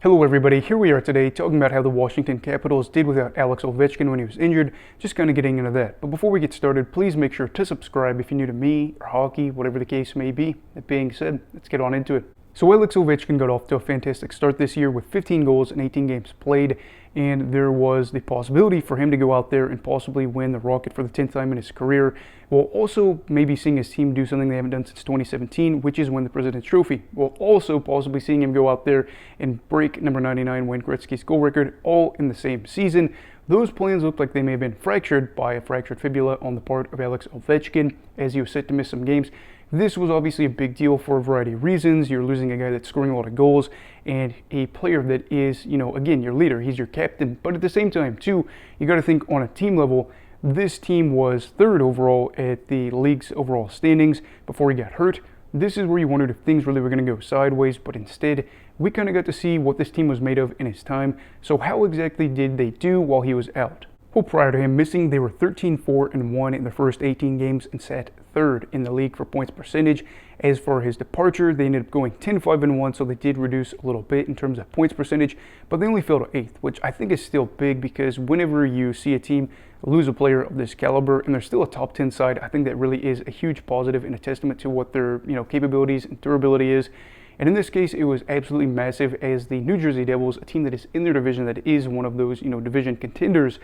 Hello everybody, here we are today talking about how the Washington Capitals did without Alex Ovechkin when he was injured, just kind of getting into that. But before we get started, please make sure to subscribe if you're new to me or hockey, whatever the case may be. That being said, let's get on into it. So Alex Ovechkin got off to a fantastic start this year with 15 goals in 18 games played, and there was the possibility for him to go out there and possibly win the Rocket for the 10th time in his career, while also maybe seeing his team do something they haven't done since 2017, which is win the President's Trophy, while also possibly seeing him go out there and break number 99 Wayne Gretzky's goal record all in the same season. Those plans looked like they may have been fractured by a fractured fibula on the part of Alex Ovechkin, as he was set to miss some games. This was obviously a big deal for a variety of reasons. You're losing a guy that's scoring a lot of goals and a player that is, again, your leader. He's your captain. But at the same time, too, you got to think on a team level, this team was third overall at the league's overall standings before he got hurt. This is where you wondered if things really were going to go sideways, but instead, we kind of got to see what this team was made of in his time. So how exactly did they do while he was out? Well, prior to him missing, they were 13-4-1 in their first 18 games and sat third in the league for points percentage. As for his departure, they ended up going 10-5-1, so they did reduce a little bit in terms of points percentage, but they only fell to 8th, which I think is still big because whenever you see a team lose a player of this caliber and they're still a top 10 side, I think that really is a huge positive and a testament to what their capabilities and durability is. And in this case, it was absolutely massive as the New Jersey Devils, a team that is in their division, that is one of those division contenders,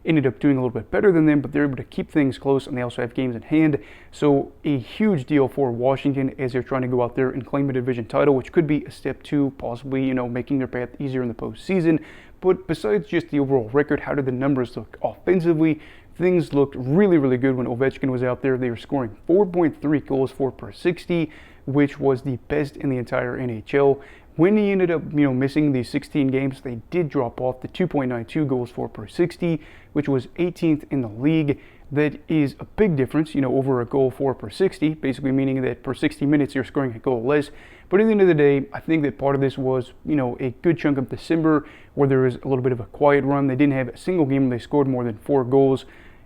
ended up doing a little bit better than them, but they're able to keep things close, and they also have games in hand. So a huge deal for Washington as they're trying to go out there and claim a division title, which could be a step to possibly, making their path easier in the postseason. But besides just the overall record, how did the numbers look offensively? Things looked really, really good when Ovechkin was out there. They were scoring 4.3 goals for per 60, which was the best in the entire NHL. When he ended up, missing these 16 games, they did drop off to 2.92 goals for per 60, which was 18th in the league. That is a big difference, over a goal for per 60, basically meaning that per 60 minutes you're scoring a goal less. But at the end of the day, I think that part of this was, a good chunk of December where there was a little bit of a quiet run. They didn't have a single game where they scored more than 4 goals,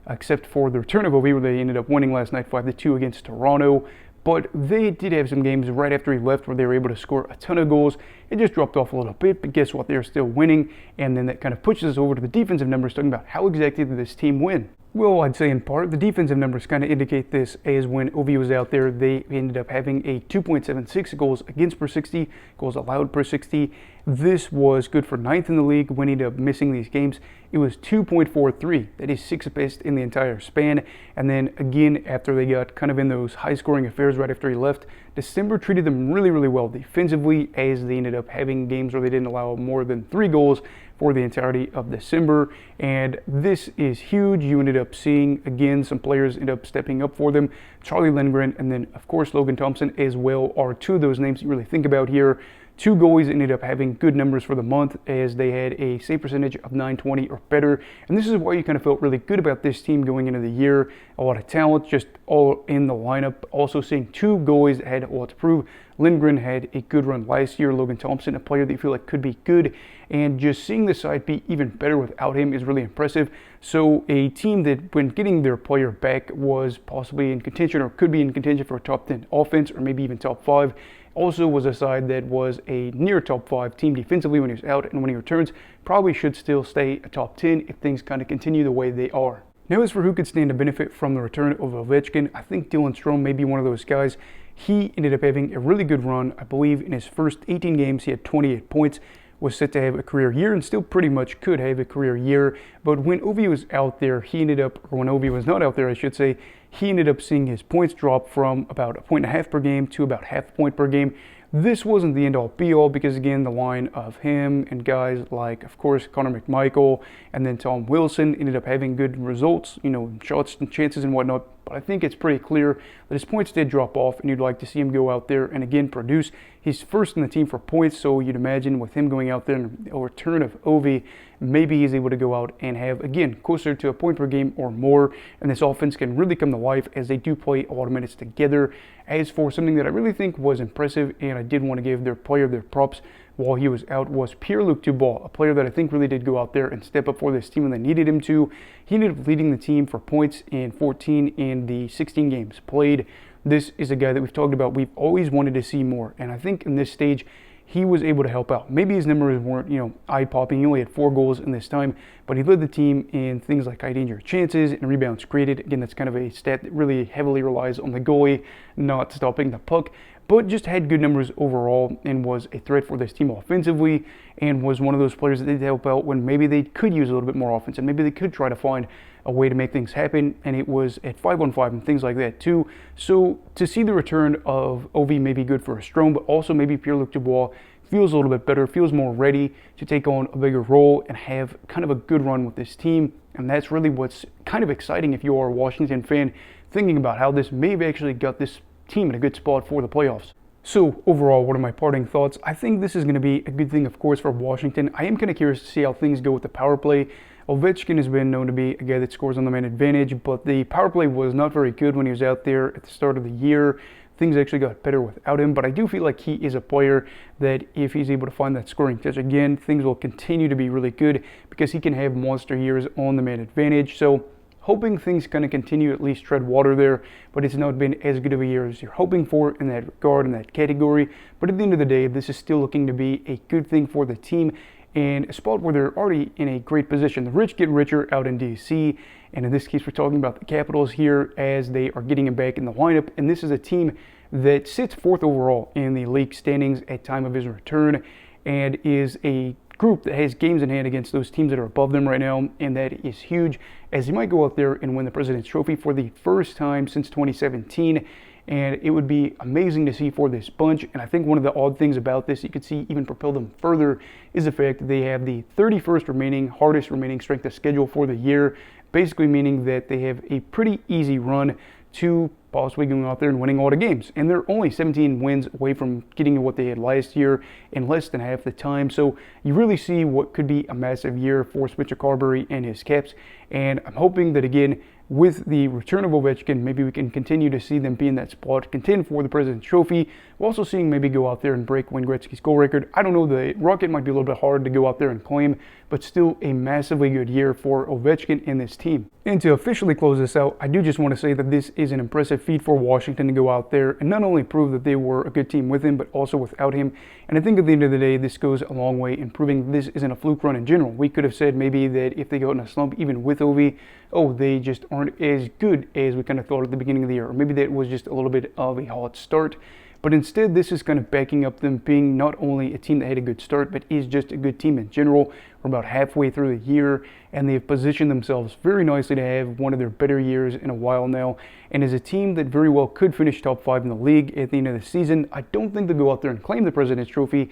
except for the return of Ovi, where they ended up winning last night 5-2 against Toronto. But they did have some games right after he left where they were able to score a ton of goals. It just dropped off a little bit, but guess what? They're still winning. And then that kind of pushes us over to the defensive numbers, talking about how exactly did this team win. Well, I'd say in part, the defensive numbers kind of indicate this, as when Ovi was out there, they ended up having a 2.76 goals against per 60, goals allowed per 60. This was good for 9th in the league. When he ended up missing these games, it was 2.43. That is 6th best in the entire span. And then again, after they got kind of in those high-scoring affairs right after he left, December treated them really, really well defensively, as they ended up having games where they didn't allow more than 3 goals for the entirety of December. And this is huge. You ended up seeing, again, some players end up stepping up for them. Charlie Lindgren and then, of course, Logan Thompson as well are two of those names you really think about here. Two goalies ended up having good numbers for the month, as they had a save percentage of .920 or better. And this is why you kind of felt really good about this team going into the year. A lot of talent just all in the lineup. Also seeing two goalies that had a lot to prove. Lindgren had a good run last year. Logan Thompson, a player that you feel like could be good. And just seeing the side be even better without him is really impressive. So a team that, when getting their player back, was possibly in contention or could be in contention for a top 10 offense or maybe even top 5. Also was a side that was a near top 5 team defensively when he was out, and when he returns, probably should still stay a top 10 if things kind of continue the way they are. Now, as for who could stand to benefit from the return of Ovechkin, I think Dylan Strome may be one of those guys. He ended up having a really good run. I believe in his first 18 games, he had 28 points, was set to have a career year, and still pretty much could have a career year. But when Ovi was out there, or when Ovi was not out there, I should say, he ended up seeing his points drop from about 1.5 per game to about half a point per game. This wasn't the end-all be-all, because again, the line of him and guys like, of course, Connor McMichael and then Tom Wilson ended up having good results, shots and chances and whatnot. But I think it's pretty clear that his points did drop off, and you'd like to see him go out there and again produce. He's first in the team for points, so you'd imagine with him going out there and a return of Ovi, maybe he's able to go out and have, again, closer to a point per game or more, and this offense can really come to life as they do play a lot of minutes together. As for something that I really think was impressive, and I did want to give their player their props while he was out, was Pierre-Luc Dubois, a player that I think really did go out there and step up for this team when they needed him to. He ended up leading the team for points in 14 in the 16 games played. This is a guy that we've talked about. We've always wanted to see more, and I think in this stage, he was able to help out. Maybe his numbers weren't, eye-popping. He only had 4 goals in this time, but he led the team in things like high danger chances and rebounds created. Again, that's kind of a stat that really heavily relies on the goalie not stopping the puck, but just had good numbers overall and was a threat for this team offensively, and was one of those players that did help out when maybe they could use a little bit more offense and maybe they could try to find a way to make things happen, and it was at 5-on-5 and things like that too. So to see the return of Ovi may be good for a Strome, but also maybe Pierre-Luc Dubois feels a little bit better, feels more ready to take on a bigger role and have kind of a good run with this team. And that's really what's kind of exciting if you are a Washington fan, thinking about how this may have actually got this team in a good spot for the playoffs. So overall, what are my parting thoughts? I think this is going to be a good thing, of course, for Washington. I am kind of curious to see how things go with the power play. Ovechkin has been known to be a guy that scores on the man advantage, but the power play was not very good when he was out there at the start of the year. Things actually got better without him, but I do feel like he is a player that if he's able to find that scoring touch again, things will continue to be really good because he can have monster years on the man advantage. So hoping things kind of continue, at least tread water there, but it's not been as good of a year as you're hoping for in that regard, in that category. But at the end of the day, this is still looking to be a good thing for the team and a spot where they're already in a great position. The rich get richer out in DC, and in this case, we're talking about the Capitals here as they are getting him back in the lineup, and this is a team that sits 4th overall in the league standings at time of his return and is a group that has games in hand against those teams that are above them right now, and that is huge as he might go out there and win the President's Trophy for the first time since 2017. And it would be amazing to see for this bunch. And I think one of the odd things about this, you could see even propel them further, is the fact that they have the 31st hardest remaining strength of schedule for the year, basically meaning that they have a pretty easy run to possibly going out there and winning all the games. And they're only 17 wins away from getting to what they had last year in less than half the time. So you really see what could be a massive year for Spencer Carberry and his Caps. And I'm hoping that, again, with the return of Ovechkin, maybe we can continue to see them be in that spot, contend for the President's Trophy. We're also seeing maybe go out there and break Wayne Gretzky's goal record. I don't know, the Rocket might be a little bit hard to go out there and claim, but still a massively good year for Ovechkin and this team. And to officially close this out, I do just want to say that this is an impressive feat for Washington to go out there and not only prove that they were a good team with him, but also without him. And I think at the end of the day, this goes a long way in proving this isn't a fluke run in general. We could have said maybe that if they go in a slump, even with Ovi, oh, they just aren't as good as we kind of thought at the beginning of the year. Or maybe that was just a little bit of a hot start. But instead, this is kind of backing up them being not only a team that had a good start, but is just a good team in general. We're about halfway through the year, and they've positioned themselves very nicely to have one of their better years in a while now. And as a team that very well could finish top 5 in the league at the end of the season, I don't think they'll go out there and claim the President's Trophy.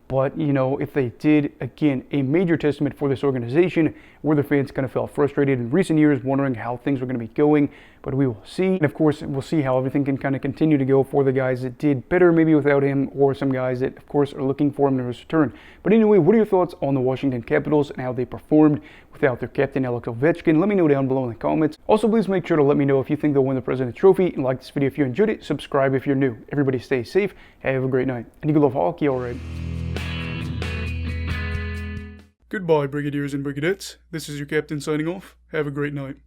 But, if they did, again, a major testament for this organization where the fans kind of felt frustrated in recent years, wondering how things were going to be going. But we will see. And, of course, we'll see how everything can kind of continue to go for the guys that did better maybe without him, or some guys that, of course, are looking for him to return. But anyway, what are your thoughts on the Washington Capitals and how they performed without their captain, Alex Ovechkin? Let me know down below in the comments. Also, please make sure to let me know if you think they'll win the President's Trophy, and like this video if you enjoyed it. Subscribe if you're new. Everybody stay safe. Have a great night. And you love hockey, all right. Goodbye, Brigadiers and Brigadettes. This is your captain signing off. Have a great night.